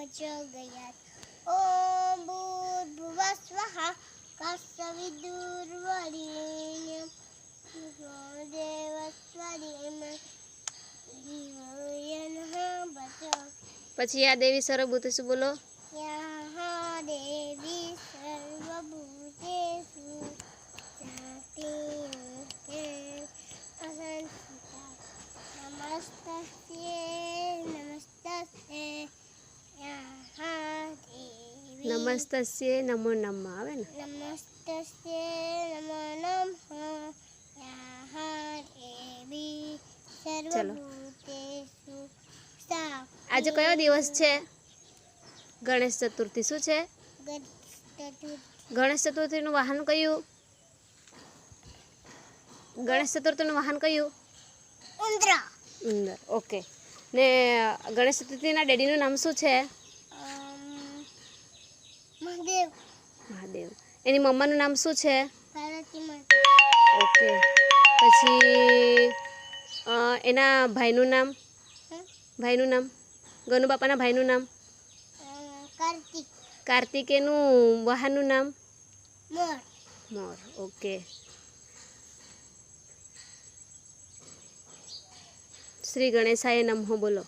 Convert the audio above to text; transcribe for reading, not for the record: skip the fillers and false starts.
प्रचोदयात् ओम भूर्भुवः स्वः तत्सवितुर्वरेण्यं भर्गो देवस्य धीमहि धियो यो नः प्रचोदयात्। પછી આ દેવી સર્વભૂતેષુ બોલો. યા દેવી સર્વભૂતેષુ નમસ્તસ્ય નમો નમઃ આવે ને. નમસ્તસ્ય નમો નમઃ યા દેવી સર્વભૂતેષુ આજે કયો દિવસ છે? ગણેશ ચતુર્થી. શું છે? ગણેશ ચતુર્થીનું વાહન કયું? ગણેશ ચતુર્થીનું વાહન કયું? ઉંદર. ઉંદર. ઓકે. ને ગણેશ ચતુર્થીના ડેડીનું નામ શું છે? મહાદેવ. મહાદેવ. એની મમ્માનું નામ શું છે? પાર્વતી માતા. ઓકે. પછી એના ભાઈનું નામ? ભાઈનું નામ? ગનુ બાપાના ભાઈનું નામ? કાર્તિક. કાર્તિક. એનું વાહનનું નામ? મોર. મોર. ઓકે. શ્રી ગણેશાય નમઃ બોલો.